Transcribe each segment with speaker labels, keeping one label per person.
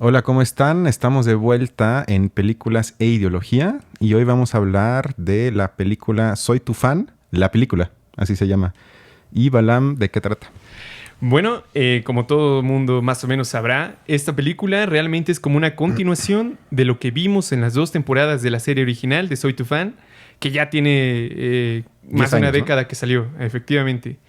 Speaker 1: Hola, ¿cómo están? Estamos de vuelta en Películas e Ideología y hoy vamos a hablar de la película Soy tu fan, la película, así se llama. Y Balam, ¿de qué trata?
Speaker 2: Bueno, como todo mundo más o menos sabrá, esta película realmente es como una continuación de lo que vimos en las dos temporadas de la serie original de Soy tu fan, que ya tiene más
Speaker 1: 10
Speaker 2: de una
Speaker 1: años, ¿no?
Speaker 2: década que salió, efectivamente.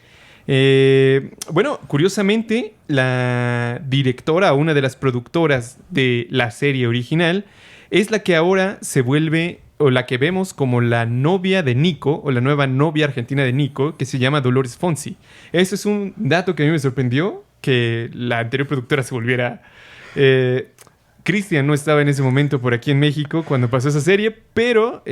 Speaker 2: Bueno, curiosamente, la directora, una de las productoras de la serie original, es la que ahora se vuelve, o la que vemos como la novia de Nico, o la nueva novia argentina de Nico, que se llama Dolores Fonsi. Eso es un dato que a mí me sorprendió, que la anterior productora se volviera... eh, Cristian no estaba en ese momento por aquí en México cuando pasó esa serie, pero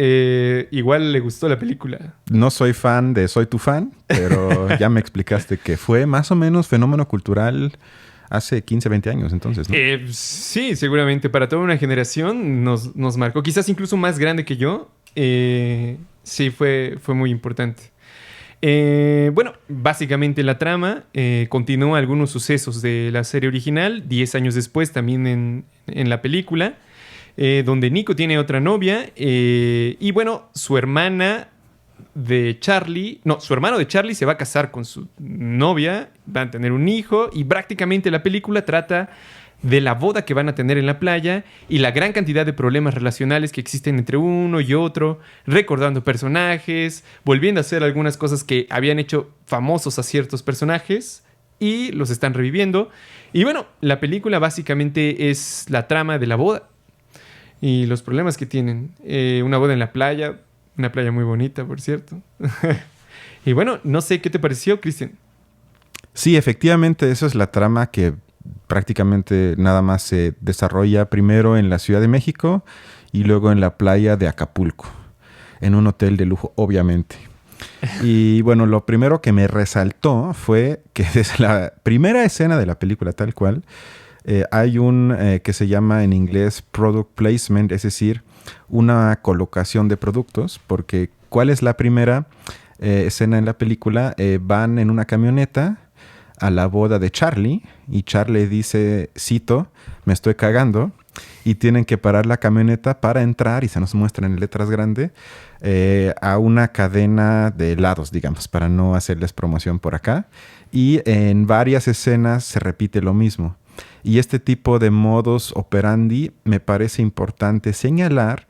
Speaker 2: igual le gustó la película.
Speaker 1: No soy fan de Soy tu fan, pero ya me explicaste que fue más o menos fenómeno cultural hace 15, 20 años entonces, ¿no?
Speaker 2: Sí, seguramente para toda una generación nos marcó, quizás incluso más grande que yo. Sí, fue muy importante. Bueno, básicamente la trama continúa algunos sucesos de la serie original, 10 años después también en la película, donde Nico tiene otra novia y bueno, su hermana de Charlie, no, su hermano de Charlie se va a casar con su novia, van a tener un hijo y prácticamente la película trata de la boda que van a tener en la playa y la gran cantidad de problemas relacionales que existen entre uno y otro, recordando personajes, volviendo a hacer algunas cosas que habían hecho famosos a ciertos personajes y los están reviviendo. Y bueno, la película básicamente es la trama de la boda y los problemas que tienen. Una boda en la playa, una playa muy bonita, por cierto. Y bueno, no sé qué te pareció, Cristian.
Speaker 1: Sí, efectivamente, esa es la trama que prácticamente nada más se desarrolla primero en la Ciudad de México y luego en la playa de Acapulco, en un hotel de lujo, obviamente. Y bueno, lo primero que me resaltó fue que desde la primera escena de la película tal cual, hay un que se llama en inglés product placement, es decir, una colocación de productos, porque ¿cuál es la primera escena en la película? Van en una camioneta a la boda de Charlie y Charlie dice, cito, me estoy cagando y tienen que parar la camioneta para entrar y se nos muestra en letras grandes a una cadena de helados, digamos, para no hacerles promoción por acá. Y en varias escenas se repite lo mismo. Y este tipo de modus operandi me parece importante señalar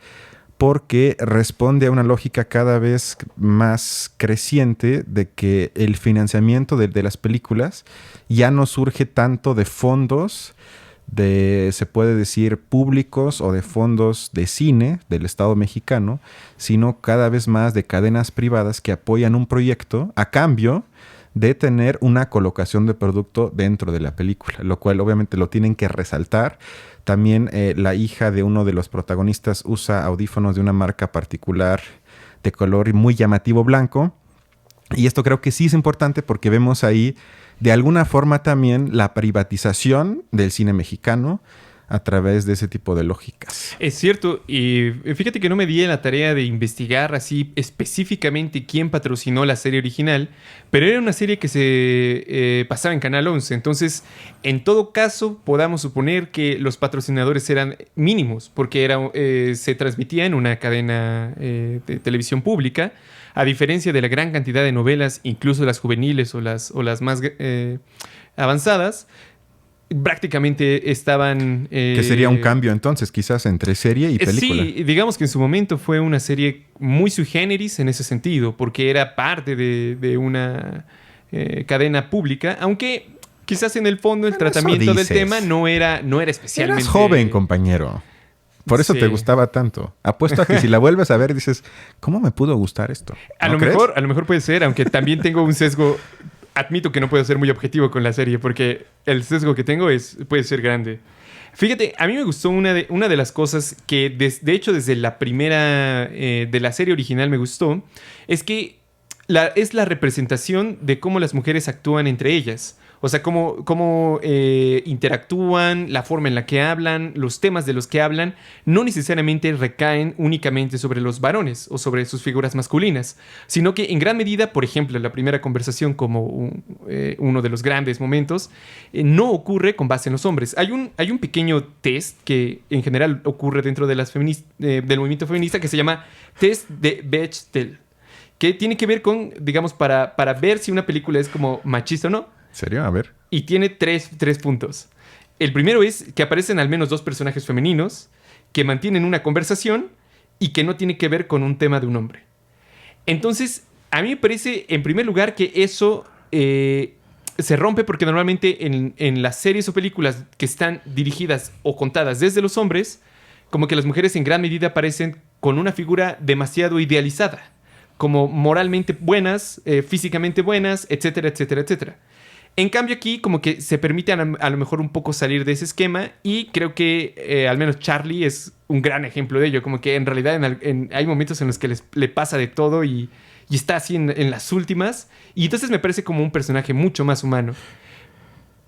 Speaker 1: porque responde a una lógica cada vez más creciente de que el financiamiento de las películas ya no surge tanto de fondos de, se puede decir, públicos o de fondos de cine del Estado mexicano, sino cada vez más de cadenas privadas que apoyan un proyecto a cambio de tener una colocación de producto dentro de la película, lo cual obviamente lo tienen que resaltar. También la hija de uno de los protagonistas usa audífonos de una marca particular de color muy llamativo blanco. Y esto creo que sí es importante porque vemos ahí de alguna forma también la privatización del cine mexicano a través de ese tipo de lógicas.
Speaker 2: Es cierto, y fíjate que no me di la tarea de investigar así específicamente quién patrocinó la serie original, pero era una serie que se pasaba en Canal 11, entonces en todo caso podamos suponer que los patrocinadores eran mínimos, porque se transmitía en una cadena de televisión pública, a diferencia de la gran cantidad de novelas, incluso las juveniles o las más avanzadas, prácticamente estaban...
Speaker 1: Que sería un cambio entonces, quizás entre serie y película.
Speaker 2: Sí, digamos que en su momento fue una serie muy sui generis en ese sentido, porque era parte de una cadena pública, aunque quizás en el fondo el
Speaker 1: Bueno, eso
Speaker 2: tratamiento del tema
Speaker 1: dices.
Speaker 2: no era
Speaker 1: Eras joven,
Speaker 2: especialmente...
Speaker 1: compañero. Por eso te
Speaker 2: Sí.
Speaker 1: gustaba tanto. Apuesto a que si la vuelves a ver dices, ¿cómo me pudo gustar esto?
Speaker 2: A
Speaker 1: ¿No
Speaker 2: lo
Speaker 1: crees?
Speaker 2: mejor, a lo mejor puede ser, aunque también tengo un sesgo. Admito que no puedo ser muy objetivo con la serie, porque el sesgo que tengo puede ser grande. Fíjate, a mí me gustó una de las cosas que, de hecho, desde la primera de la serie original me gustó, es que es la representación de cómo las mujeres actúan entre ellas. O sea, cómo interactúan, la forma en la que hablan, los temas de los que hablan, no necesariamente recaen únicamente sobre los varones o sobre sus figuras masculinas, sino que en gran medida, por ejemplo, la primera conversación como uno de los grandes momentos, no ocurre con base en los hombres. Hay un pequeño test que en general ocurre dentro de del movimiento feminista que se llama test de Bechdel, que tiene que ver con, digamos, para ver si una película es como machista o no.
Speaker 1: ¿En serio? A ver.
Speaker 2: Y tiene tres puntos. El primero es que aparecen al menos dos personajes femeninos que mantienen una conversación y que no tiene que ver con un tema de un hombre. Entonces, a mí me parece, en primer lugar, que eso se rompe porque normalmente en las series o películas que están dirigidas o contadas desde los hombres, como que las mujeres en gran medida aparecen con una figura demasiado idealizada, como moralmente buenas, físicamente buenas, etcétera, etcétera, etcétera. En cambio aquí como que se permite a lo mejor un poco salir de ese esquema y creo que al menos Charlie es un gran ejemplo de ello. Como que en realidad hay momentos en los que le pasa de todo y está así en las últimas. Y entonces me parece como un personaje mucho más humano.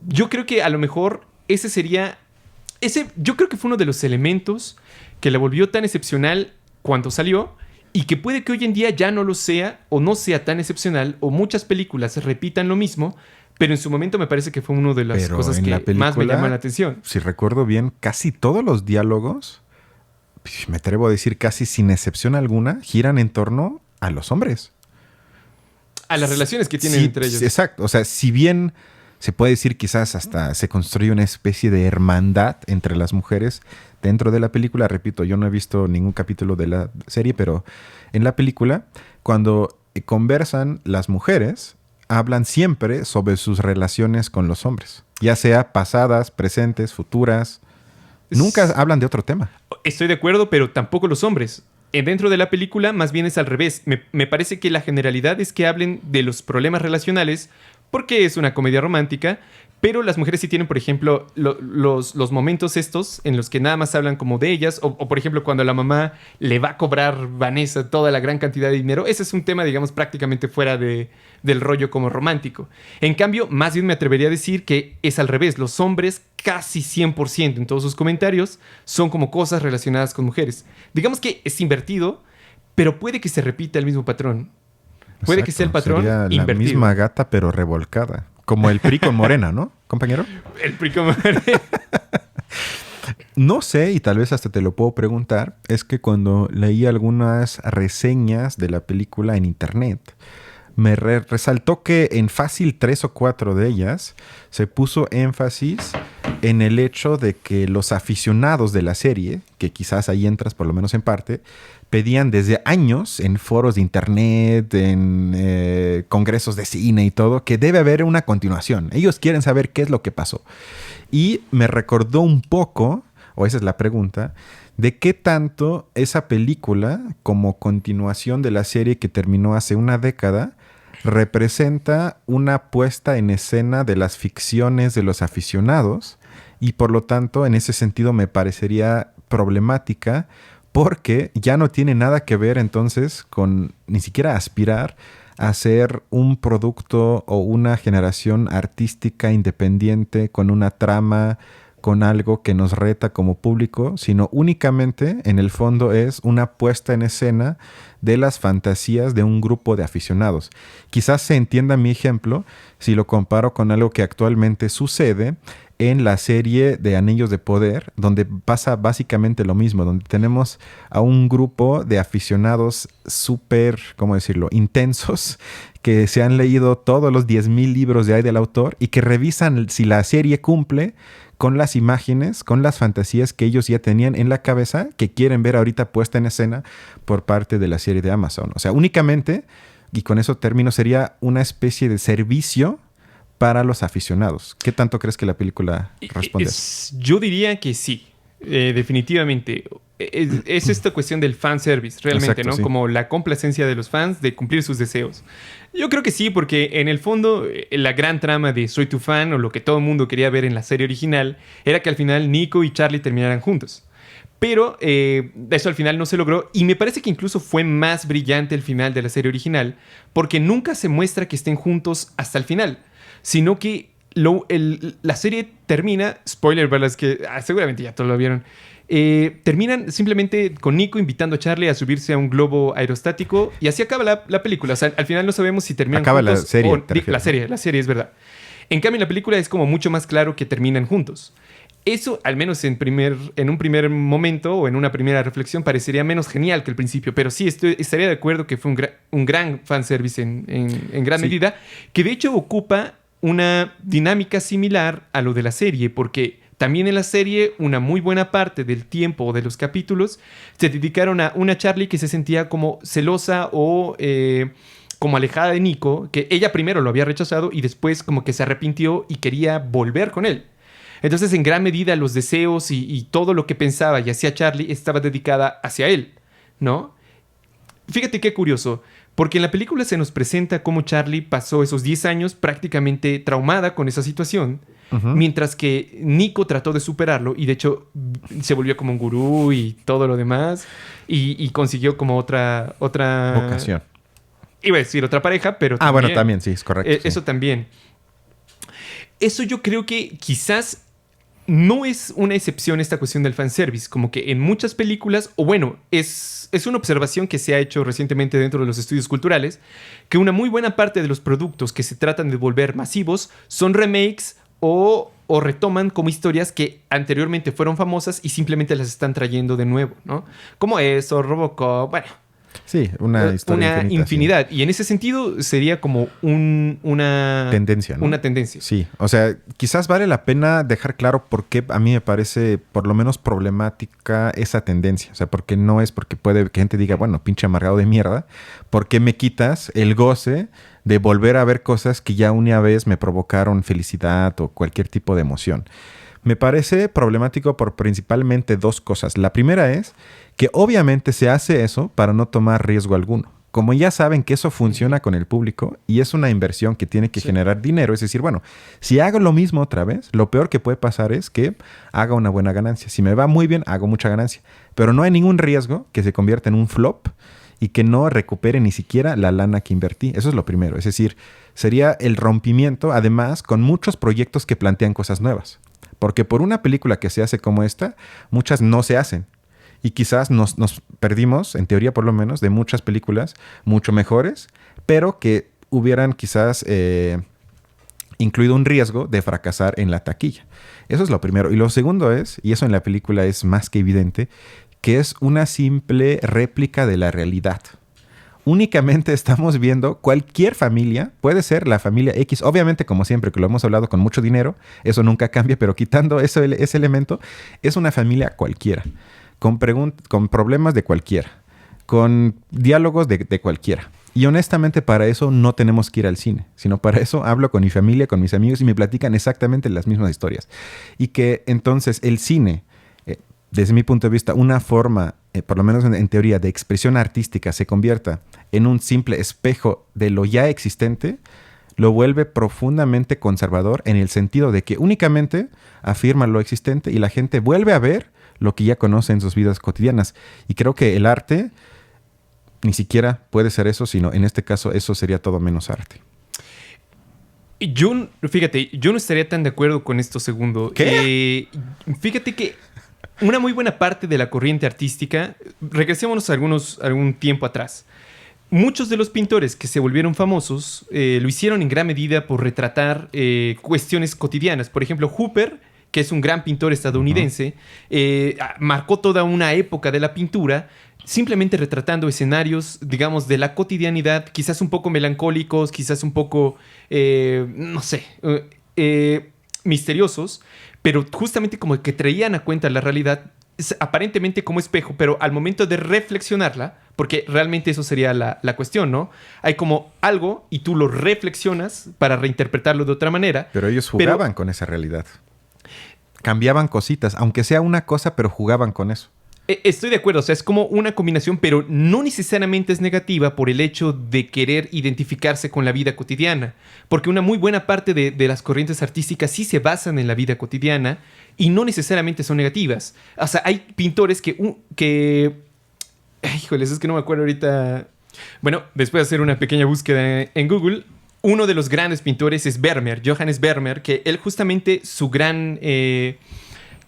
Speaker 2: Yo creo que a lo mejor yo creo que fue uno de los elementos que la volvió tan excepcional cuando salió y que puede que hoy en día ya no lo sea o no sea tan excepcional o muchas películas repitan lo mismo. Pero en su momento me parece que fue una de las cosas que más me llaman la atención.
Speaker 1: Si recuerdo bien, casi todos los diálogos, me atrevo a decir casi sin excepción alguna, giran en torno a los hombres.
Speaker 2: A las relaciones que tienen entre ellos.
Speaker 1: Exacto. O sea, si bien se puede decir quizás hasta se construye una especie de hermandad entre las mujeres dentro de la película. Repito, yo no he visto ningún capítulo de la serie, pero en la película, cuando conversan las mujeres, hablan siempre sobre sus relaciones con los hombres, ya sea pasadas, presentes, futuras. Nunca hablan de otro tema.
Speaker 2: Estoy de acuerdo, pero tampoco los hombres. Dentro de la película, más bien es al revés. Me parece que la generalidad es que hablen de los problemas relacionales porque es una comedia romántica, pero las mujeres sí tienen, por ejemplo, los momentos estos en los que nada más hablan como de ellas, o por ejemplo, cuando la mamá le va a cobrar Vanessa toda la gran cantidad de dinero. Ese es un tema, digamos, prácticamente fuera del rollo como romántico. En cambio, más bien me atrevería a decir que es al revés. Los hombres, casi 100% en todos sus comentarios, son como cosas relacionadas con mujeres. Digamos que es invertido, pero puede que se repita el mismo patrón. Puede que sea el patrón
Speaker 1: sería
Speaker 2: invertido.
Speaker 1: La misma gata, pero revolcada. Como el PRI con Morena, ¿no, compañero?
Speaker 2: El PRI con Morena.
Speaker 1: No sé, y tal vez hasta te lo puedo preguntar, es que cuando leí algunas reseñas de la película en internet, me resaltó que en fácil 3 o 4 de ellas se puso énfasis en el hecho de que los aficionados de la serie, que quizás ahí entras por lo menos en parte, pedían desde años en foros de internet, en congresos de cine y todo, que debe haber una continuación. Ellos quieren saber qué es lo que pasó. Y me recordó un poco, o esa es la pregunta, de qué tanto esa película, como continuación de la serie que terminó hace una década, representa una puesta en escena de las ficciones de los aficionados y por lo tanto en ese sentido me parecería problemática porque ya no tiene nada que ver entonces con ni siquiera aspirar a ser un producto o una generación artística independiente con una trama, con algo que nos reta como público, sino únicamente en el fondo es una puesta en escena de las fantasías de un grupo de aficionados. Quizás se entienda mi ejemplo si lo comparo con algo que actualmente sucede en la serie de Anillos de Poder, donde pasa básicamente lo mismo, donde tenemos a un grupo de aficionados súper, ¿cómo decirlo?, intensos, que se han leído todos los 10,000 libros de ahí del autor y que revisan si la serie cumple con las imágenes, con las fantasías que ellos ya tenían en la cabeza, que quieren ver ahorita puesta en escena por parte de la serie de Amazon. O sea, únicamente, y con eso termino, sería una especie de servicio para los aficionados. ¿Qué tanto crees que la película responde?
Speaker 2: Yo diría que sí, definitivamente. Es esta cuestión del fanservice, realmente,
Speaker 1: Exacto,
Speaker 2: ¿no?
Speaker 1: sí.
Speaker 2: Como la complacencia de los fans de cumplir sus deseos. Yo creo que sí, porque en el fondo la gran trama de Soy tu fan, o lo que todo el mundo quería ver en la serie original, era que al final Nico y Charlie terminaran juntos. Pero eso al final no se logró. Y me parece que incluso fue más brillante el final de la serie original. Porque nunca se muestra que estén juntos hasta el final. Sino que la serie termina... Spoiler para los que seguramente ya todos lo vieron. Terminan simplemente con Nico invitando a Charlie a subirse a un globo aerostático. Y así acaba la película. O sea, al final no sabemos si terminan
Speaker 1: acaba
Speaker 2: juntos.
Speaker 1: La serie,
Speaker 2: la serie, es verdad. En cambio, en la película es como mucho más claro que terminan juntos. Eso, al menos en un primer momento o en una primera reflexión, parecería menos genial que el principio. Pero sí, estaría de acuerdo que fue un gran fanservice en gran medida, que de hecho ocupa una dinámica similar a lo de la serie, porque también en la serie una muy buena parte del tiempo de los capítulos se dedicaron a una Charlie que se sentía como celosa o... como alejada de Nico, que ella primero lo había rechazado y después como que se arrepintió y quería volver con él. Entonces, en gran medida, los deseos y todo lo que pensaba y hacía Charlie estaba dedicada hacia él, ¿no? Fíjate qué curioso, porque en la película se nos presenta cómo Charlie pasó esos 10 años prácticamente traumada con esa situación, mientras que Nico trató de superarlo y de hecho se volvió como un gurú y todo lo demás y consiguió como otra
Speaker 1: vocación.
Speaker 2: Iba a decir otra pareja, pero
Speaker 1: también, bueno, también, sí, es correcto.
Speaker 2: Eso también. Eso yo creo que quizás no es una excepción esta cuestión del fanservice. Como que en muchas películas, o bueno, es una observación que se ha hecho recientemente dentro de los estudios culturales, que una muy buena parte de los productos que se tratan de volver masivos son remakes o retoman como historias que anteriormente fueron famosas y simplemente las están trayendo de nuevo, ¿no? Como eso, Robocop, bueno...
Speaker 1: Sí, una historia
Speaker 2: infinidad. Sí. Y en ese sentido sería como una
Speaker 1: tendencia, ¿no?
Speaker 2: Una tendencia.
Speaker 1: Sí, o sea, quizás vale la pena dejar claro por qué a mí me parece por lo menos problemática esa tendencia. O sea, porque no es porque puede que gente diga, bueno, pinche amargado de mierda, ¿por qué me quitas el goce de volver a ver cosas que ya una vez me provocaron felicidad o cualquier tipo de emoción? Me parece problemático por principalmente dos cosas. La primera es que obviamente se hace eso para no tomar riesgo alguno. Como ya saben que eso funciona con el público y es una inversión que tiene que generar dinero, es decir, bueno, si hago lo mismo otra vez, lo peor que puede pasar es que haga una buena ganancia. Si me va muy bien, hago mucha ganancia. Pero no hay ningún riesgo que se convierta en un flop y que no recupere ni siquiera la lana que invertí. Eso es lo primero. Es decir, sería el rompimiento, además, con muchos proyectos que plantean cosas nuevas. Porque por una película que se hace como esta, muchas no se hacen. Y quizás nos perdimos, en teoría por lo menos, de muchas películas mucho mejores, pero que hubieran quizás incluido un riesgo de fracasar en la taquilla. Eso es lo primero. Y lo segundo es, y eso en la película es más que evidente, que es una simple réplica de la realidad. Únicamente estamos viendo cualquier familia, puede ser la familia X, obviamente como siempre que lo hemos hablado con mucho dinero, eso nunca cambia, pero quitando ese elemento, es una familia cualquiera, con problemas de cualquiera, con diálogos de cualquiera. Y honestamente para eso no tenemos que ir al cine, sino para eso hablo con mi familia, con mis amigos y me platican exactamente las mismas historias. Y que entonces el cine, desde mi punto de vista, una forma, por lo menos en teoría, de expresión artística se convierta en un simple espejo de lo ya existente, lo vuelve profundamente conservador en el sentido de que únicamente afirma lo existente y la gente vuelve a ver lo que ya conoce en sus vidas cotidianas. Y creo que el arte ni siquiera puede ser eso, sino en este caso eso sería todo menos arte.
Speaker 2: Fíjate, yo no estaría tan de acuerdo con esto segundo.
Speaker 1: ¿Qué?
Speaker 2: Fíjate que una muy buena parte de la corriente artística, regresémonos algún tiempo atrás. Muchos de los pintores que se volvieron famosos lo hicieron en gran medida por retratar cuestiones cotidianas. Por ejemplo, Hooper, que es un gran pintor estadounidense, marcó toda una época de la pintura simplemente retratando escenarios, digamos, de la cotidianidad, quizás un poco melancólicos, quizás un poco, no sé, misteriosos, pero justamente como que traían a cuenta la realidad aparentemente como espejo, pero al momento de reflexionarla, porque realmente eso sería la cuestión, ¿no? Hay como algo y tú lo reflexionas para reinterpretarlo de otra manera.
Speaker 1: Pero ellos jugaban con esa realidad. Cambiaban cositas, aunque sea una cosa, pero jugaban con eso.
Speaker 2: Estoy de acuerdo, o sea, es como una combinación, pero no necesariamente es negativa por el hecho de querer identificarse con la vida cotidiana, porque una muy buena parte de las corrientes artísticas sí se basan en la vida cotidiana y no necesariamente son negativas. O sea, hay pintores híjoles, es que no me acuerdo ahorita. Bueno, después de hacer una pequeña búsqueda en Google, uno de los grandes pintores es Vermeer, Johannes Vermeer, que él justamente su gran...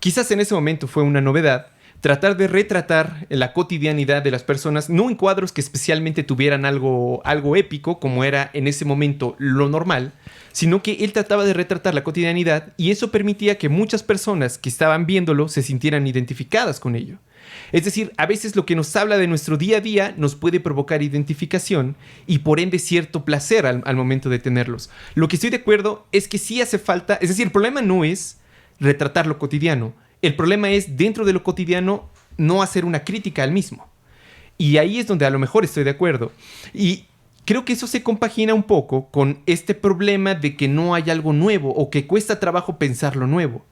Speaker 2: quizás en ese momento fue una novedad, tratar de retratar la cotidianidad de las personas, no en cuadros que especialmente tuvieran algo épico, como era en ese momento lo normal, sino que él trataba de retratar la cotidianidad y eso permitía que muchas personas que estaban viéndolo se sintieran identificadas con ello. Es decir, a veces lo que nos habla de nuestro día a día nos puede provocar identificación y por ende cierto placer al momento de tenerlos. Lo que estoy de acuerdo es que sí hace falta, es decir, el problema no es retratar lo cotidiano. El problema es, dentro de lo cotidiano, no hacer una crítica al mismo. Y ahí es donde a lo mejor estoy de acuerdo. Y creo que eso se compagina un poco con este problema de que no hay algo nuevo o que cuesta trabajo pensar lo nuevo.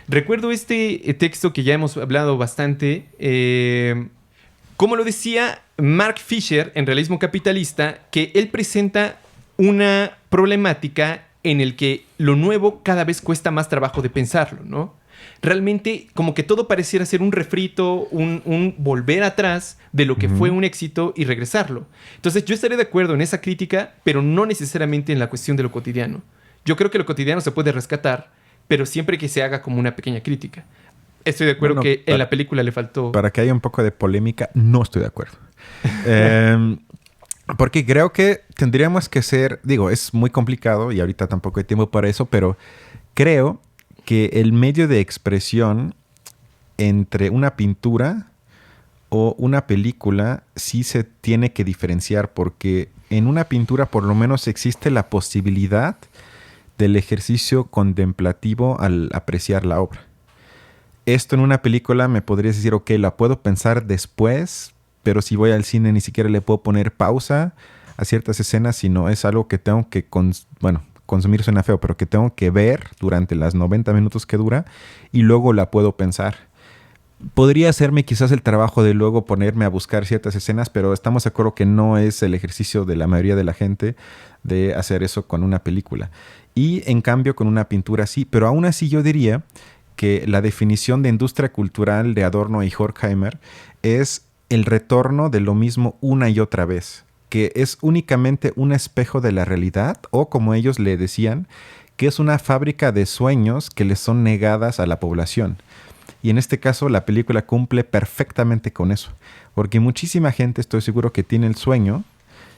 Speaker 2: Recuerdo este texto que ya hemos hablado bastante. Como lo decía Mark Fisher en Realismo Capitalista, que él presenta una problemática en el que lo nuevo cada vez cuesta más trabajo de pensarlo, ¿no? Realmente como que todo pareciera ser un refrito, un volver atrás de lo que fue un éxito y regresarlo. Entonces yo estaré de acuerdo en esa crítica, pero no necesariamente en la cuestión de lo cotidiano. Yo creo que lo cotidiano se puede rescatar, pero siempre que se haga como una pequeña crítica. Estoy de acuerdo que en la película le faltó...
Speaker 1: Para que haya un poco de polémica, no estoy de acuerdo. Porque creo que tendríamos que ser... Digo, es muy complicado y ahorita tampoco hay tiempo para eso, pero creo que el medio de expresión entre una pintura o una película sí se tiene que diferenciar, porque en una pintura por lo menos existe la posibilidad del ejercicio contemplativo al apreciar la obra. Esto en una película me podrías decir, ok, la puedo pensar después, pero si voy al cine ni siquiera le puedo poner pausa a ciertas escenas, sino es algo que tengo que, consumir suena feo, pero que tengo que ver durante las 90 minutos que dura y luego la puedo pensar. Podría hacerme quizás el trabajo de luego ponerme a buscar ciertas escenas, pero estamos de acuerdo que no es el ejercicio de la mayoría de la gente de hacer eso con una película. Y en cambio con una pintura sí, pero aún así yo diría que la definición de industria cultural de Adorno y Horkheimer es el retorno de lo mismo una y otra vez, que es únicamente un espejo de la realidad, o como ellos le decían, que es una fábrica de sueños que les son negadas a la población. Y en este caso la película cumple perfectamente con eso, porque muchísima gente, estoy seguro, que tiene el sueño,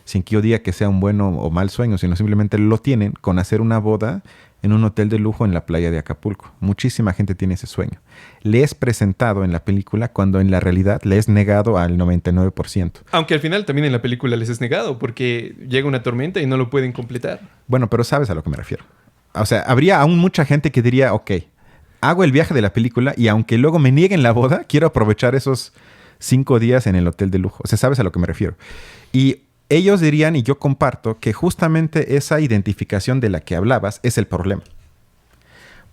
Speaker 1: sin que yo diga que sea un bueno o mal sueño, sino simplemente lo tienen con hacer una boda en un hotel de lujo en la playa de Acapulco. Muchísima gente tiene ese sueño. Le es presentado en la película cuando en la realidad le es negado al 99%.
Speaker 2: Aunque al final también en la película les es negado porque llega una tormenta y no lo pueden completar.
Speaker 1: Bueno, pero sabes a lo que me refiero. O sea, habría aún mucha gente que diría, ok, hago el viaje de la película y aunque luego me nieguen la boda, quiero aprovechar esos 5 días en el hotel de lujo. O sea, sabes a lo que me refiero. Y ellos dirían, y yo comparto, que justamente esa identificación de la que hablabas es el problema.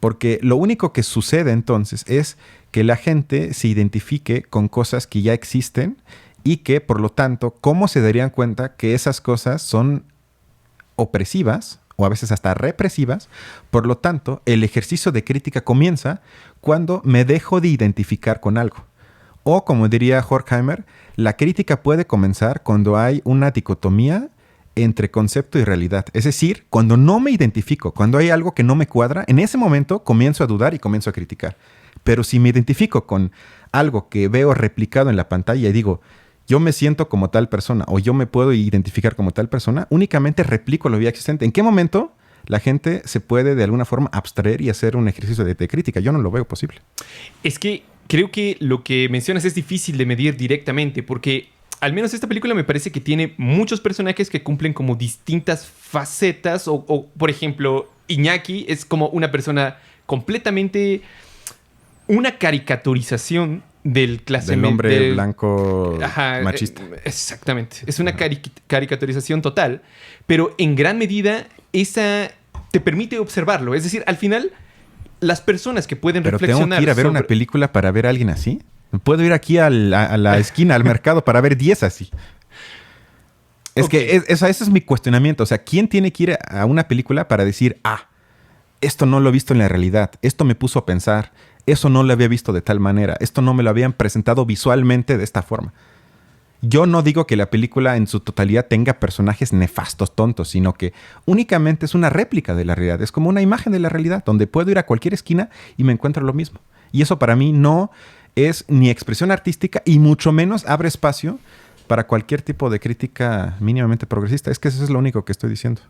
Speaker 1: Porque lo único que sucede entonces es que la gente se identifique con cosas que ya existen y que, por lo tanto, ¿cómo se darían cuenta que esas cosas son opresivas o a veces hasta represivas? Por lo tanto, el ejercicio de crítica comienza cuando me dejo de identificar con algo. O, como diría Horkheimer, la crítica puede comenzar cuando hay una dicotomía entre concepto y realidad. Es decir, cuando no me identifico, cuando hay algo que no me cuadra, en ese momento comienzo a dudar y comienzo a criticar. Pero si me identifico con algo que veo replicado en la pantalla y digo, yo me siento como tal persona o yo me puedo identificar como tal persona, únicamente replico lo ya existente. ¿En qué momento la gente se puede de alguna forma abstraer y hacer un ejercicio de crítica? Yo no lo veo posible.
Speaker 2: Es que creo que lo que mencionas es difícil de medir directamente porque al menos esta película me parece que tiene muchos personajes que cumplen como distintas facetas o por ejemplo, Iñaki es como una persona completamente... una caricaturización del
Speaker 1: hombre blanco machista.
Speaker 2: Exactamente. Es una caricaturización total, pero en gran medida esa te permite observarlo. Es decir, al final, las personas que pueden reflexionar...
Speaker 1: ¿Pero tengo que ir a ver una película para ver a alguien así? Puedo ir aquí a la esquina, al mercado, para ver 10 así. Es
Speaker 2: Ok.
Speaker 1: que ese es mi cuestionamiento. O sea, ¿quién tiene que ir a una película para decir, esto no lo he visto en la realidad, esto me puso a pensar, eso no lo había visto de tal manera, esto no me lo habían presentado visualmente de esta forma? Yo no digo que la película en su totalidad tenga personajes nefastos, tontos, sino que únicamente es una réplica de la realidad. Es como una imagen de la realidad, donde puedo ir a cualquier esquina y me encuentro lo mismo. Y eso para mí no es ni expresión artística y mucho menos abre espacio para cualquier tipo de crítica mínimamente progresista. Es que eso es lo único que estoy diciendo.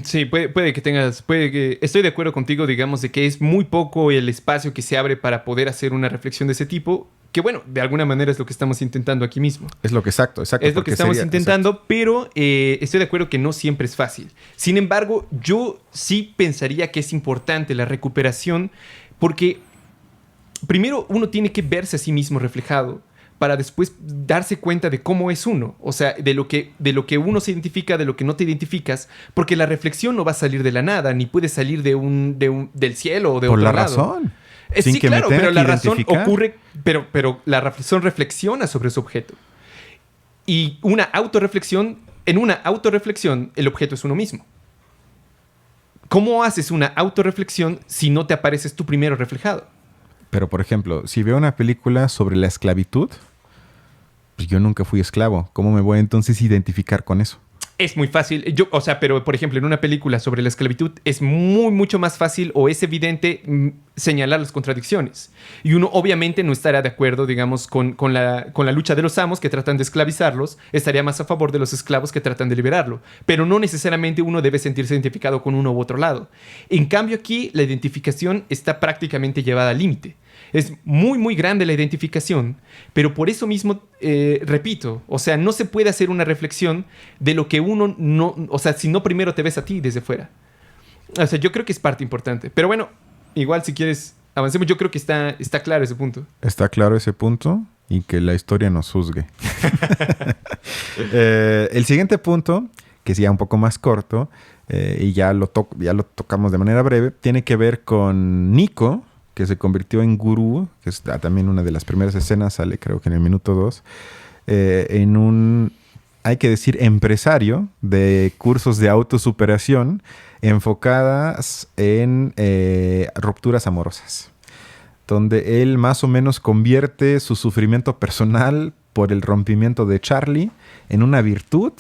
Speaker 2: Sí, puede que tengas, puede que, estoy de acuerdo contigo, digamos, de que es muy poco el espacio que se abre para poder hacer una reflexión de ese tipo, que bueno, de alguna manera es lo que estamos intentando aquí mismo.
Speaker 1: Es lo que exacto.
Speaker 2: Es lo que
Speaker 1: porque
Speaker 2: estamos
Speaker 1: sería-
Speaker 2: intentando,
Speaker 1: exacto.
Speaker 2: pero estoy de acuerdo que no siempre es fácil. Sin embargo, yo sí pensaría que es importante la recuperación porque primero uno tiene que verse a sí mismo reflejado para después darse cuenta de cómo es uno, o sea, de lo que uno se identifica, de lo que no te identificas, porque la reflexión no va a salir de la nada, ni puede salir del cielo o de
Speaker 1: Por
Speaker 2: otro
Speaker 1: la
Speaker 2: lado.
Speaker 1: razón. Sin
Speaker 2: Sí,
Speaker 1: que me
Speaker 2: claro,
Speaker 1: tenga
Speaker 2: pero
Speaker 1: que
Speaker 2: la razón
Speaker 1: identificar.
Speaker 2: ocurre, pero la razón reflexiona sobre su objeto. Y en una autorreflexión, el objeto es uno mismo. ¿Cómo haces una autorreflexión si no te apareces tú primero reflejado?
Speaker 1: Pero, por ejemplo, si veo una película sobre la esclavitud, pues yo nunca fui esclavo. ¿Cómo me voy entonces a identificar con eso?
Speaker 2: Es muy fácil. O sea, pero por ejemplo, en una película sobre la esclavitud es mucho más fácil o es evidente señalar las contradicciones. Y uno obviamente no estará de acuerdo, digamos, con la lucha de los amos que tratan de esclavizarlos, estaría más a favor de los esclavos que tratan de liberarlo. Pero no necesariamente uno debe sentirse identificado con uno u otro lado. En cambio aquí, la identificación está prácticamente llevada al límite. Es muy grande la identificación, pero por eso mismo, repito, o sea, no se puede hacer una reflexión de lo que uno no, o sea, si no primero te ves a ti desde fuera. O sea, yo creo que es parte importante. Pero bueno, igual si quieres, avancemos, yo creo que está claro ese punto.
Speaker 1: Está claro ese punto y que la historia nos juzgue. El siguiente punto, que es ya un poco más corto, y ya lo tocamos de manera breve, tiene que ver con Nico, que se convirtió en gurú, que es también una de las primeras escenas, sale creo que en el minuto 2, en un, hay que decir, empresario de cursos de autosuperación enfocadas en rupturas amorosas, donde él más o menos convierte su sufrimiento personal por el rompimiento de Charlie en una virtud.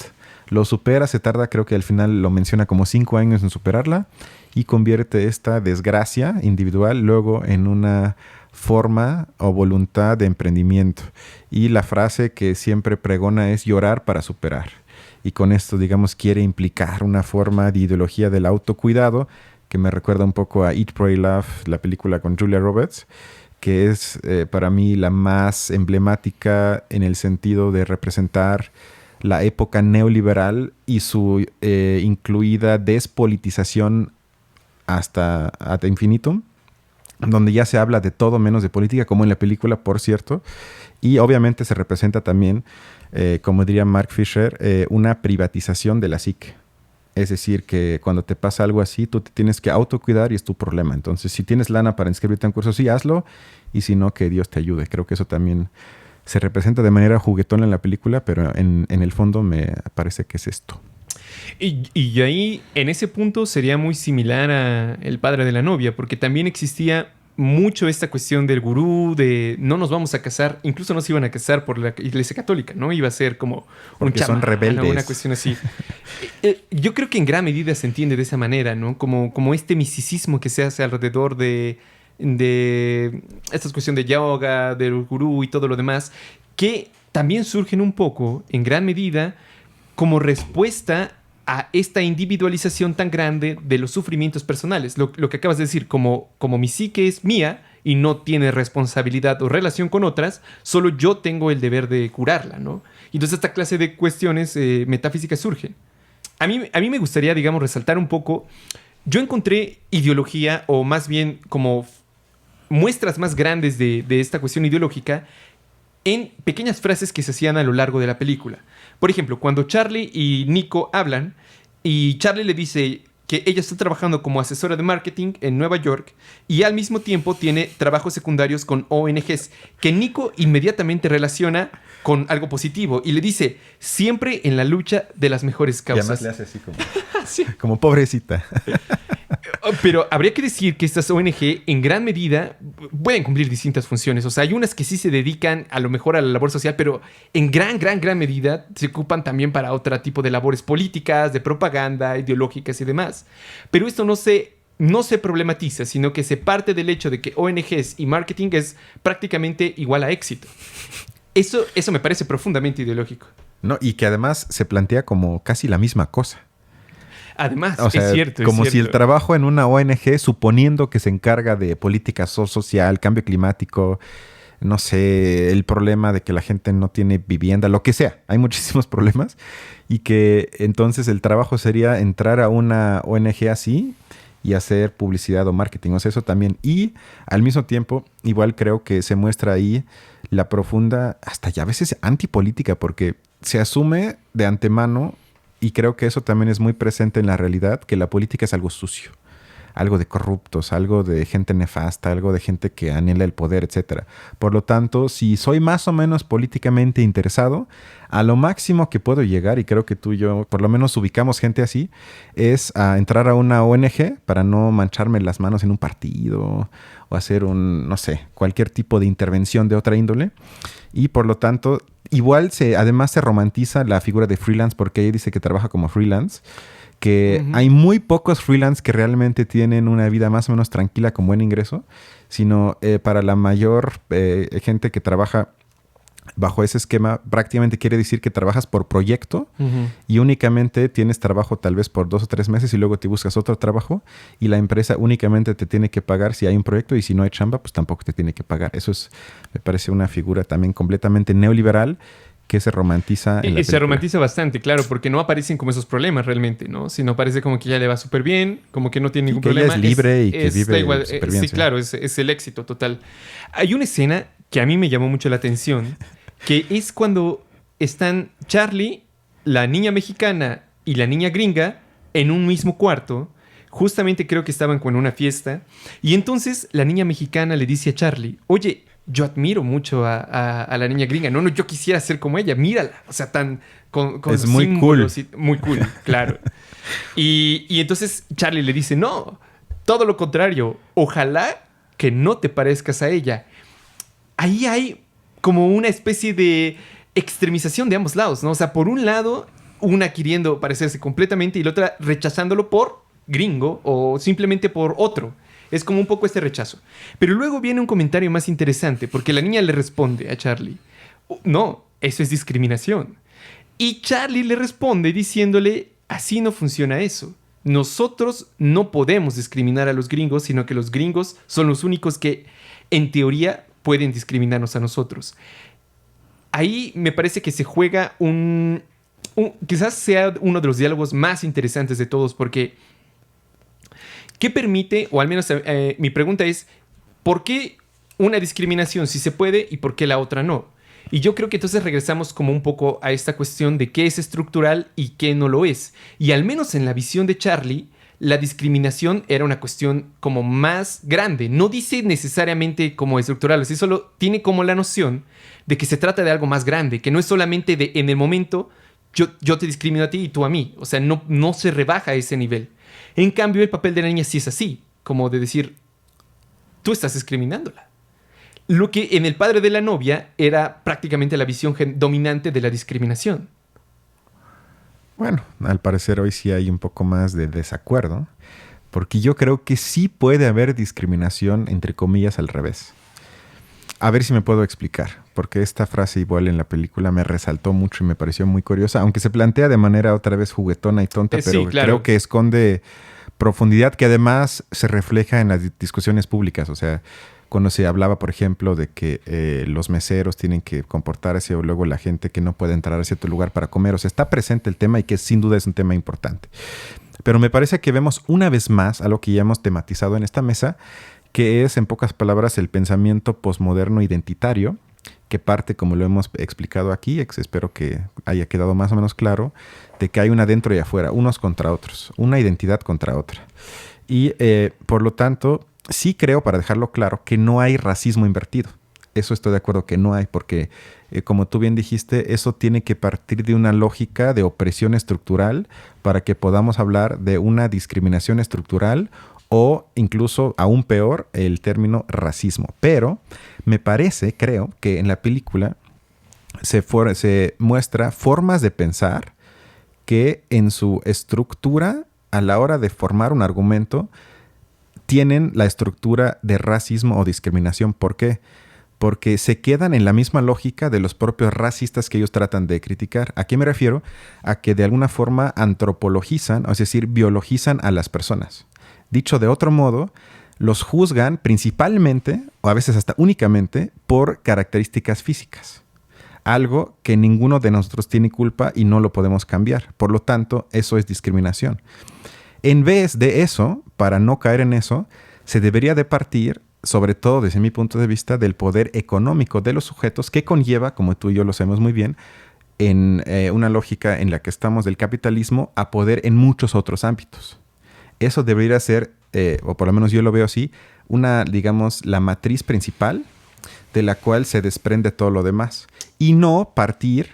Speaker 1: Lo supera, se tarda, creo que al final lo menciona como 5 años en superarla, y convierte esta desgracia individual luego en una forma o voluntad de emprendimiento. Y la frase que siempre pregona es llorar para superar. Y con esto, digamos, quiere implicar una forma de ideología del autocuidado que me recuerda un poco a Eat, Pray, Love, la película con Julia Roberts, que es para mí la más emblemática en el sentido de representar la época neoliberal y su incluida despolitización hasta ad infinitum, donde ya se habla de todo menos de política, como en la película, por cierto. Y obviamente se representa también, como diría Mark Fisher, una privatización de la psique. Es decir, que cuando te pasa algo así, tú te tienes que autocuidar y es tu problema. Entonces, si tienes lana para inscribirte en cursos, sí, hazlo. Y si no, que Dios te ayude. Creo que eso también se representa de manera juguetona en la película, pero en el fondo me parece que es esto.
Speaker 2: Y ahí, en ese punto, sería muy similar a El padre de la novia, porque también existía mucho esta cuestión del gurú, de no nos vamos a casar, incluso no se iban a casar por la Iglesia Católica, ¿no? Iba a ser como
Speaker 1: Porque
Speaker 2: un
Speaker 1: son
Speaker 2: chamán,
Speaker 1: rebeldes.
Speaker 2: una cuestión así. Yo creo que en gran medida se entiende de esa manera, ¿no? Como este misticismo que se hace alrededor de esta cuestión de yoga, del gurú y todo lo demás, que también surgen un poco, en gran medida, como respuesta a esta individualización tan grande de los sufrimientos personales. Lo que acabas de decir, como mi psique es mía y no tiene responsabilidad o relación con otras, solo yo tengo el deber de curarla, ¿no? Y entonces esta clase de cuestiones metafísicas surgen. A mí me gustaría, digamos, resaltar un poco. Yo encontré ideología, o más bien como muestras más grandes de esta cuestión ideológica en pequeñas frases que se hacían a lo largo de la película. Por ejemplo, cuando Charlie y Nico hablan y Charlie le dice, que ella está trabajando como asesora de marketing en Nueva York y al mismo tiempo tiene trabajos secundarios con ONGs que Nico inmediatamente relaciona con algo positivo y le dice, siempre en la lucha de las mejores causas.
Speaker 1: Y además le hace así como,
Speaker 2: Sí.
Speaker 1: como pobrecita.
Speaker 2: Pero habría que decir que estas ONG en gran medida pueden cumplir distintas funciones. O sea, hay unas que sí se dedican a lo mejor a la labor social, pero en gran medida se ocupan también para otro tipo de labores políticas, de propaganda, ideológicas y demás. Pero esto no se problematiza, sino que se parte del hecho de que ONGs y marketing es prácticamente igual a éxito. Eso me parece profundamente ideológico.
Speaker 1: No, y que además se plantea como casi la misma cosa.
Speaker 2: Además,
Speaker 1: O sea,
Speaker 2: es cierto.
Speaker 1: como
Speaker 2: es
Speaker 1: si el
Speaker 2: cierto.
Speaker 1: trabajo en una ONG, suponiendo que se encarga de política social, cambio climático, no sé, el problema de que la gente no tiene vivienda, lo que sea, hay muchísimos problemas, y que entonces el trabajo sería entrar a una ONG así y hacer publicidad o marketing, o sea, eso también. Y al mismo tiempo, igual creo que se muestra ahí la profunda, hasta ya a veces antipolítica, porque se asume de antemano, y creo que eso también es muy presente en la realidad, que la política es algo sucio, algo de corruptos, algo de gente nefasta, algo de gente que anhela el poder, etcétera. Por lo tanto, si soy más o menos políticamente interesado, a lo máximo que puedo llegar, y creo que tú y yo por lo menos ubicamos gente así, es a entrar a una ONG para no mancharme las manos en un partido o hacer no sé, cualquier tipo de intervención de otra índole. Y por lo tanto, igual además se romantiza la figura de freelance, porque ella dice que trabaja como freelance, que hay muy pocos freelance que realmente tienen una vida más o menos tranquila con buen ingreso, sino para la mayor gente que trabaja bajo ese esquema, prácticamente quiere decir que trabajas por proyecto y únicamente tienes trabajo tal vez por 2 o 3 meses y luego te buscas otro trabajo y la empresa únicamente te tiene que pagar si hay un proyecto y si no hay chamba, pues tampoco te tiene que pagar. Eso me parece una figura también completamente neoliberal que se romantiza en la
Speaker 2: Y se
Speaker 1: película.
Speaker 2: romantiza bastante, claro, porque no aparecen como esos problemas realmente, ¿no? Sino parece como que ya le va súper bien, como que no tiene ningún
Speaker 1: que ella
Speaker 2: problema.
Speaker 1: es libre y que
Speaker 2: da
Speaker 1: vive
Speaker 2: igual,
Speaker 1: súper bien.
Speaker 2: sí, claro, es el éxito total. Hay una escena que a mí me llamó mucho la atención, que es cuando están Charlie, la niña mexicana y la niña gringa en un mismo cuarto. Justamente creo que estaban con una fiesta. Y entonces la niña mexicana le dice a Charlie, oye, yo admiro mucho a la niña gringa. No, yo quisiera ser como ella. Mírala. O sea, con
Speaker 1: es muy cool.
Speaker 2: Muy cool, claro. Y entonces Charlie le dice, no, todo lo contrario. Ojalá que no te parezcas a ella. Ahí hay como una especie de extremización de ambos lados, ¿no? O sea, por un lado, una queriendo parecerse completamente y la otra rechazándolo por gringo o simplemente por otro. Es como un poco este rechazo. Pero luego viene un comentario más interesante, porque la niña le responde a Charlie, no, eso es discriminación. Y Charlie le responde diciéndole, así no funciona eso. Nosotros no podemos discriminar a los gringos, sino que los gringos son los únicos que, en teoría, pueden discriminarnos a nosotros. Ahí me parece que se juega quizás sea uno de los diálogos más interesantes de todos, porque ¿qué permite, o al menos mi pregunta es, ¿por qué una discriminación sí se puede y por qué la otra no? Y yo creo que entonces regresamos como un poco a esta cuestión de qué es estructural y qué no lo es. Y al menos en la visión de Charlie, la discriminación era una cuestión como más grande. No dice necesariamente como estructural, así solo tiene como la noción de que se trata de algo más grande, que no es solamente de en el momento yo te discrimino a ti y tú a mí. O sea, no se rebaja a ese nivel. En cambio, el papel de la niña sí es así, como de decir, tú estás discriminándola. Lo que en el padre de la novia era prácticamente la visión dominante de la discriminación.
Speaker 1: Bueno, al parecer hoy sí hay un poco más de desacuerdo, porque yo creo que sí puede haber discriminación, entre comillas, al revés. A ver si me puedo explicar, porque esta frase igual en la película me resaltó mucho y me pareció muy curiosa, aunque se plantea de manera otra vez juguetona y tonta, pero
Speaker 2: sí, claro.
Speaker 1: creo que esconde profundidad que además se refleja en las discusiones públicas. O sea, cuando se hablaba, por ejemplo, de que los meseros tienen que comportarse o luego la gente que no puede entrar a cierto lugar para comer. O sea, está presente el tema y que sin duda es un tema importante. Pero me parece que vemos una vez más algo que ya hemos tematizado en esta mesa, que es, en pocas palabras, el pensamiento posmoderno identitario, que parte, como lo hemos explicado aquí, espero que haya quedado más o menos claro, de que hay una dentro y afuera, unos contra otros, una identidad contra otra. Y por lo tanto, sí creo, para dejarlo claro, que no hay racismo invertido. Eso estoy de acuerdo que no hay, porque como tú bien dijiste, eso tiene que partir de una lógica de opresión estructural para que podamos hablar de una discriminación estructural o incluso, aún peor, el término racismo. Pero me parece, creo, que en la película se muestra formas de pensar que en su estructura, a la hora de formar un argumento, tienen la estructura de racismo o discriminación. ¿Por qué? Porque se quedan en la misma lógica de los propios racistas que ellos tratan de criticar. ¿A qué me refiero? A que de alguna forma antropologizan, es decir, biologizan a las personas. Dicho de otro modo, los juzgan principalmente, o a veces hasta únicamente, por características físicas. Algo que ninguno de nosotros tiene culpa y no lo podemos cambiar. Por lo tanto, eso es discriminación. En vez de eso, para no caer en eso, se debería de partir, sobre todo desde mi punto de vista, del poder económico de los sujetos que conlleva, como tú y yo lo sabemos muy bien, en una lógica en la que estamos del capitalismo, a poder en muchos otros ámbitos. Eso debería ser, o por lo menos yo lo veo así, digamos, la matriz principal de la cual se desprende todo lo demás. Y no partir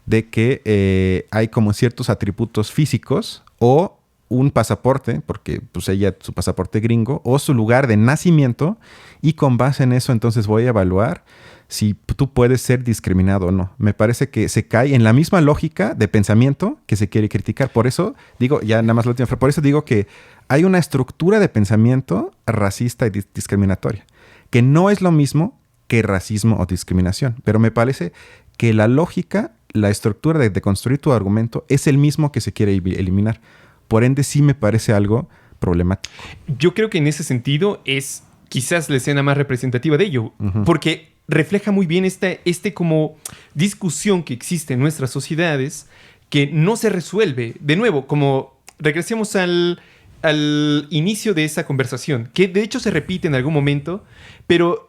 Speaker 1: de que hay como ciertos atributos físicos o un pasaporte, porque pues ella, su pasaporte gringo, o su lugar de nacimiento, y con base en eso entonces voy a evaluar si tú puedes ser discriminado o no. Me parece que se cae en la misma lógica de pensamiento que se quiere criticar. Por eso digo, ya nada más la última frase, por eso digo que hay una estructura de pensamiento racista y discriminatoria, que no es lo mismo que racismo o discriminación. Pero me parece que la lógica, la estructura de construir tu argumento es el mismo que se quiere eliminar. Por ende, sí me parece algo problemático.
Speaker 2: Yo creo que en ese sentido es quizás la escena más representativa de ello, porque refleja muy bien como discusión que existe en nuestras sociedades que no se resuelve. De nuevo, como regresemos al inicio de esa conversación, que de hecho se repite en algún momento, pero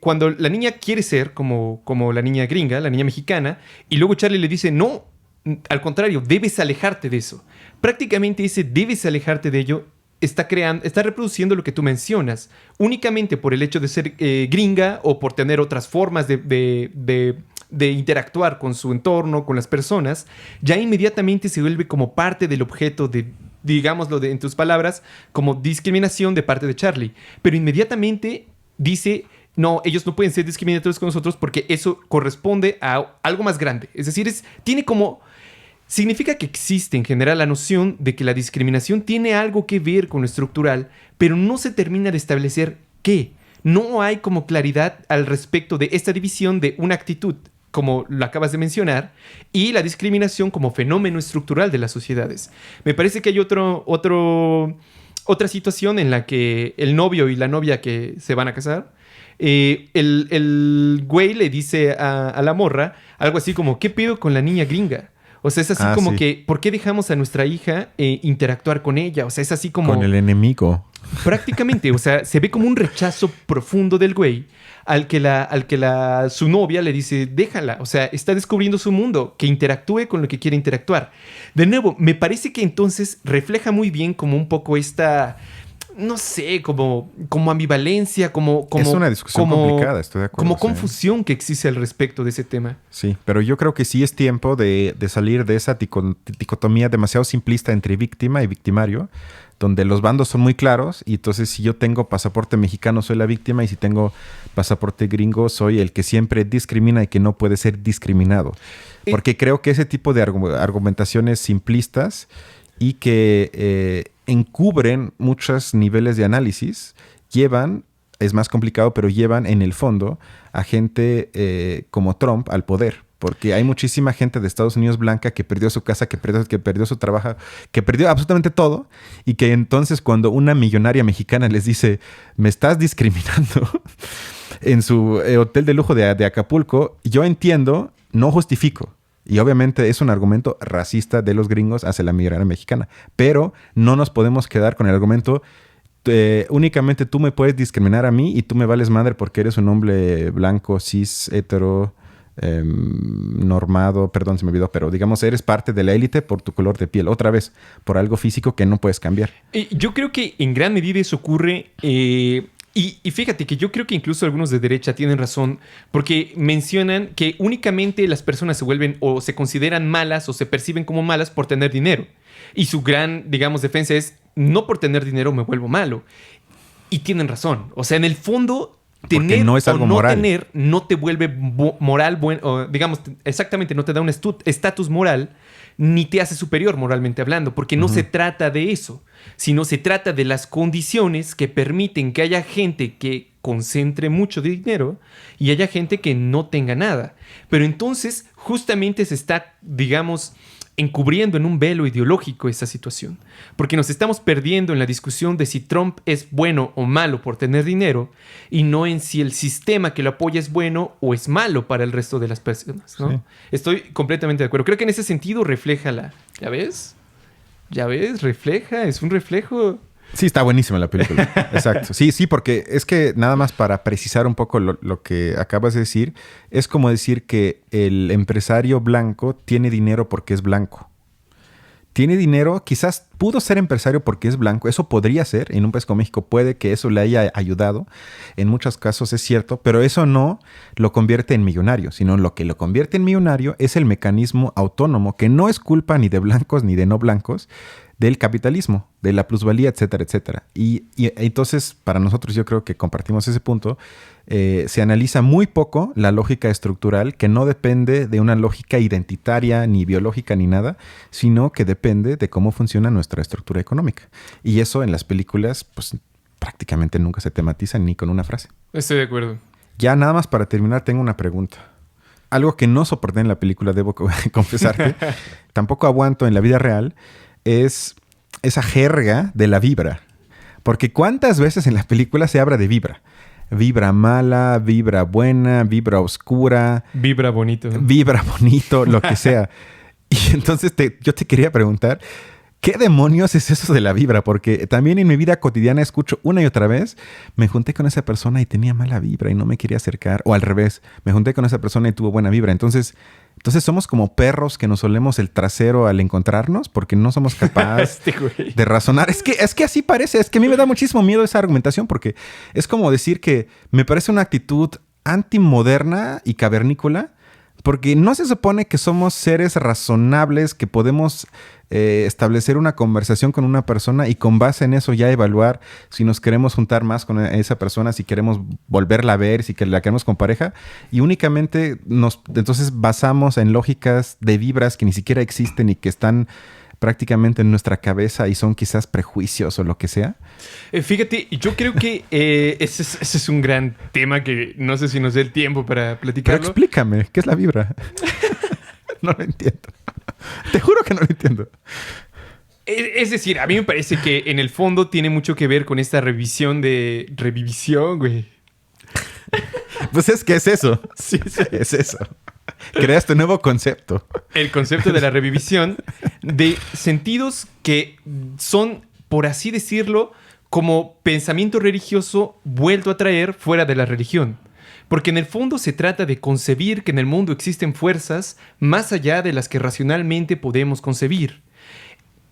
Speaker 2: cuando la niña quiere ser como la niña gringa, la niña mexicana, y luego Charlie le dice, no, al contrario, debes alejarte de eso. Prácticamente ese debes alejarte de ello está reproduciendo lo que tú mencionas, únicamente por el hecho de ser gringa o por tener otras formas de interactuar con su entorno, con las personas, ya inmediatamente se vuelve como parte del objeto de, digámoslo en tus palabras, como discriminación de parte de Charlie. Pero inmediatamente dice, no, ellos no pueden ser discriminatorios con nosotros porque eso corresponde a algo más grande. Es decir, significa que existe en general la noción de que la discriminación tiene algo que ver con lo estructural, pero no se termina de establecer qué. No hay como claridad al respecto de esta división de una actitud, como lo acabas de mencionar, y la discriminación como fenómeno estructural de las sociedades. Me parece que hay otra situación en la que el novio y la novia que se van a casar, el güey le dice a la morra algo así como, ¿qué pedo con la niña gringa? O sea, es así como que, ¿por qué dejamos a nuestra hija interactuar con ella? O sea, es así como...
Speaker 1: Con el enemigo.
Speaker 2: Prácticamente, o sea, se ve como un rechazo profundo del güey al que su novia le dice, déjala, o sea, está descubriendo su mundo, que interactúe con lo que quiere interactuar. De nuevo, me parece que entonces refleja muy bien como un poco esta... no sé, como ambivalencia, es
Speaker 1: una discusión complicada, estoy de acuerdo.
Speaker 2: Como confusión que existe al respecto de ese tema.
Speaker 1: Sí, pero yo creo que sí es tiempo de salir de esa dicotomía demasiado simplista entre víctima y victimario, donde los bandos son muy claros y entonces si yo tengo pasaporte mexicano soy la víctima y si tengo pasaporte gringo soy el que siempre discrimina y que no puede ser discriminado. Porque creo que ese tipo de argumentaciones simplistas y que encubren muchos niveles de análisis, es más complicado, pero llevan en el fondo a gente como Trump al poder. Porque hay muchísima gente de Estados Unidos blanca que perdió su casa, que perdió su trabajo, que perdió absolutamente todo. Y que entonces cuando una millonaria mexicana les dice, me estás discriminando en su hotel de lujo de Acapulco, yo entiendo, no justifico. Y obviamente es un argumento racista de los gringos hacia la millonaria mexicana. Pero no nos podemos quedar con el argumento únicamente tú me puedes discriminar a mí y tú me vales madre porque eres un hombre blanco, cis, hetero, normado, perdón, se me olvidó, pero digamos, eres parte de la élite por tu color de piel. Otra vez, por algo físico que no puedes cambiar.
Speaker 2: Yo creo que en gran medida eso ocurre... Y fíjate que yo creo que incluso algunos de derecha tienen razón porque mencionan que únicamente las personas se vuelven o se consideran malas o se perciben como malas por tener dinero. Y su gran, digamos, defensa es no por tener dinero me vuelvo malo. Y tienen razón. O sea, en el fondo, tener
Speaker 1: no es algo
Speaker 2: o no
Speaker 1: moral.
Speaker 2: tener no te vuelve moral, digamos, exactamente, no te da un estatus moral ni te hace superior moralmente hablando, porque no se trata de eso, sino se trata de las condiciones que permiten que haya gente que concentre mucho dinero y haya gente que no tenga nada. Pero entonces justamente se está, digamos, encubriendo en un velo ideológico esa situación, porque nos estamos perdiendo en la discusión de si Trump es bueno o malo por tener dinero y no en si el sistema que lo apoya es bueno o es malo para el resto de las personas, ¿no? Sí. Estoy completamente de acuerdo. Creo que en ese sentido refleja ¿ya ves? ¿Ya ves? Refleja, es un reflejo.
Speaker 1: Sí, está buenísima la película. Exacto. Sí, porque es que nada más para precisar un poco lo que acabas de decir, es como decir que el empresario blanco tiene dinero porque es blanco. Tiene dinero, quizás pudo ser empresario porque es blanco. Eso podría ser. En un país como México puede que eso le haya ayudado. En muchos casos es cierto, pero eso no lo convierte en millonario, sino lo que lo convierte en millonario es el mecanismo autónomo, que no es culpa ni de blancos ni de no blancos, del capitalismo, de la plusvalía, etcétera, etcétera. Y entonces, para nosotros, yo creo que compartimos ese punto, se analiza muy poco la lógica estructural, que no depende de una lógica identitaria, ni biológica, ni nada, sino que depende de cómo funciona nuestra estructura económica. Y eso en las películas, pues prácticamente nunca se tematiza ni con una frase.
Speaker 2: Estoy de acuerdo.
Speaker 1: Ya nada más para terminar, tengo una pregunta. Algo que no soporté en la película, debo confesarte, tampoco aguanto en la vida real, es esa jerga de la vibra. Porque ¿cuántas veces en la película se habla de vibra? Vibra mala, vibra buena, vibra oscura.
Speaker 2: Vibra bonito.
Speaker 1: Vibra bonito, lo que sea. Y entonces yo te quería preguntar, ¿qué demonios es eso de la vibra? Porque también en mi vida cotidiana escucho una y otra vez, me junté con esa persona y tenía mala vibra y no me quería acercar. O al revés, me junté con esa persona y tuvo buena vibra. Entonces somos como perros que nos olemos el trasero al encontrarnos porque no somos capaces de razonar. Es que así parece. Es que a mí me da muchísimo miedo esa argumentación porque es como decir que me parece una actitud antimoderna y cavernícola. Porque no se supone que somos seres razonables, que podemos establecer una conversación con una persona y con base en eso ya evaluar si nos queremos juntar más con esa persona, si queremos volverla a ver, si la queremos con pareja. Y únicamente entonces basamos en lógicas de vibras que ni siquiera existen y que están prácticamente en nuestra cabeza y son quizás prejuicios o lo que sea.
Speaker 2: Fíjate, yo creo que ese es un gran tema que no sé si nos dé el tiempo para platicarlo.
Speaker 1: Pero explícame, ¿qué es la vibra? No lo entiendo. Te juro que no lo entiendo.
Speaker 2: Es decir, a mí me parece que en el fondo tiene mucho que ver con esta revisión, güey.
Speaker 1: Pues es que es eso.
Speaker 2: Sí.
Speaker 1: Es eso. Creaste un nuevo concepto.
Speaker 2: El concepto de la revisión de sentidos que son, por así decirlo, como pensamiento religioso vuelto a traer fuera de la religión. Porque en el fondo se trata de concebir que en el mundo existen fuerzas más allá de las que racionalmente podemos concebir.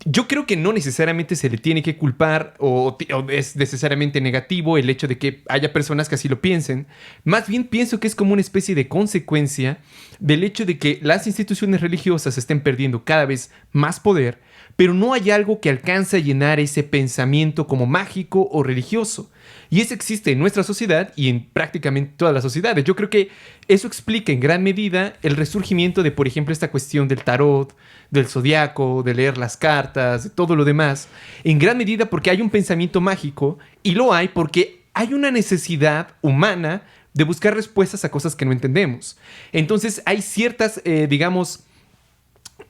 Speaker 2: Yo creo que no necesariamente se le tiene que culpar o es necesariamente negativo el hecho de que haya personas que así lo piensen. Más bien pienso que es como una especie de consecuencia del hecho de que las instituciones religiosas estén perdiendo cada vez más poder, pero no hay algo que alcance a llenar ese pensamiento como mágico o religioso. Y eso existe en nuestra sociedad y en prácticamente todas las sociedades. Yo creo que eso explica en gran medida el resurgimiento de, por ejemplo, esta cuestión del tarot, del zodiaco, de leer las cartas, de todo lo demás. En gran medida porque hay un pensamiento mágico y lo hay porque hay una necesidad humana de buscar respuestas a cosas que no entendemos. Entonces hay ciertas, digamos,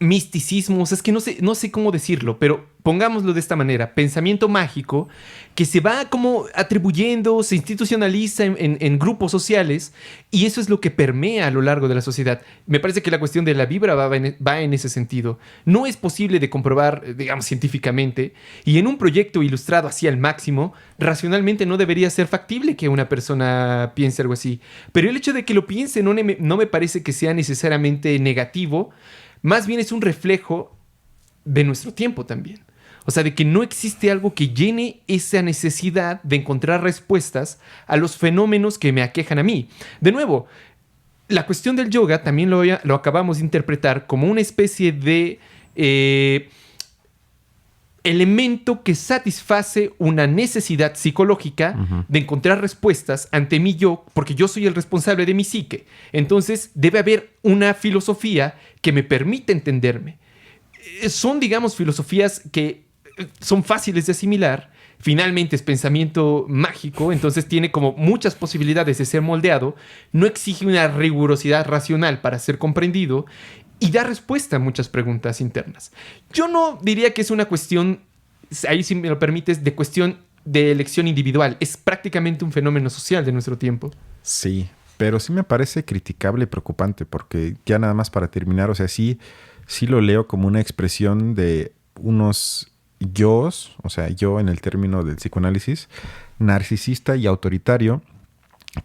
Speaker 2: misticismo, o sea, es que no sé cómo decirlo, pero pongámoslo de esta manera, pensamiento mágico que se va como atribuyendo, se institucionaliza en grupos sociales y eso es lo que permea a lo largo de la sociedad. Me parece que la cuestión de la vibra va en ese sentido. No es posible de comprobar, digamos, científicamente y en un proyecto ilustrado así al máximo, racionalmente no debería ser factible que una persona piense algo así. Pero el hecho de que lo piense no me parece que sea necesariamente negativo. Más bien es un reflejo de nuestro tiempo también. O sea, de que no existe algo que llene esa necesidad de encontrar respuestas a los fenómenos que me aquejan a mí. De nuevo, la cuestión del yoga también lo acabamos de interpretar como una especie de elemento que satisface una necesidad psicológica de encontrar respuestas ante mí yo, porque yo soy el responsable de mi psique. Entonces debe haber una filosofía que me permita entenderme. Son, digamos, filosofías que son fáciles de asimilar. Finalmente es pensamiento mágico, entonces tiene como muchas posibilidades de ser moldeado. No exige una rigurosidad racional para ser comprendido y da respuesta a muchas preguntas internas. Yo no diría que es una cuestión, ahí si me lo permites, de cuestión de elección individual. Es prácticamente un fenómeno social de nuestro tiempo.
Speaker 1: Sí, pero sí me parece criticable y preocupante porque ya nada más para terminar, o sea, sí lo leo como una expresión de unos yos, o sea, yo en el término del psicoanálisis, narcisista y autoritario,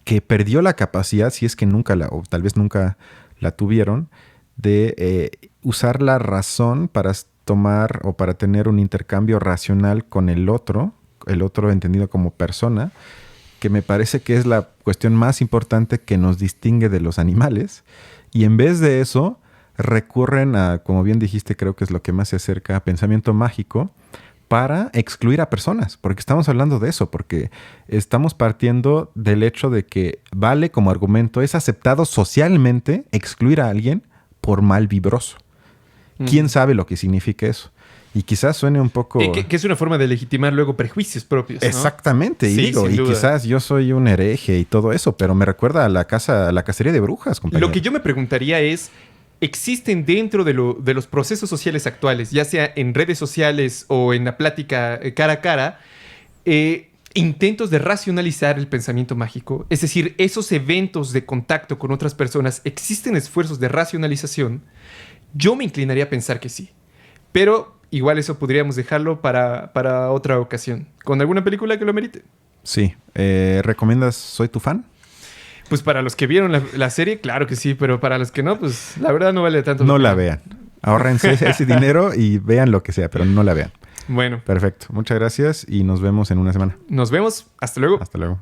Speaker 1: que perdió la capacidad, si es que nunca o tal vez nunca la tuvieron, de usar la razón para tomar o para tener un intercambio racional con el otro entendido como persona, que me parece que es la cuestión más importante que nos distingue de los animales. Y en vez de eso, recurren a, como bien dijiste, creo que es lo que más se acerca a pensamiento mágico, para excluir a personas, porque estamos hablando de eso, porque estamos partiendo del hecho de que vale como argumento, es aceptado socialmente excluir a alguien por mal vibroso. ¿Quién sabe lo que significa eso? Y quizás suene un poco...
Speaker 2: Que es una forma de legitimar luego prejuicios propios, ¿no?
Speaker 1: Exactamente.
Speaker 2: Sí,
Speaker 1: y quizás yo soy un hereje y todo eso, pero me recuerda a la cacería de brujas, compañero.
Speaker 2: Lo que yo me preguntaría es, ¿existen dentro de los procesos sociales actuales, ya sea en redes sociales o en la plática cara a cara, intentos de racionalizar el pensamiento mágico? Es decir, esos eventos de contacto con otras personas, ¿existen esfuerzos de racionalización? Yo me inclinaría a pensar que sí. Pero igual eso podríamos dejarlo para otra ocasión. ¿Con alguna película que lo merite?
Speaker 1: Sí. ¿Recomiendas Soy tu fan?
Speaker 2: Pues para los que vieron la serie, claro que sí. Pero para los que no, pues la verdad no vale tanto.
Speaker 1: No la vean. Ahórrense ese dinero y vean lo que sea, pero no la vean.
Speaker 2: Bueno.
Speaker 1: Perfecto. Muchas gracias y nos vemos en una semana.
Speaker 2: Nos vemos. Hasta luego.
Speaker 1: Hasta luego.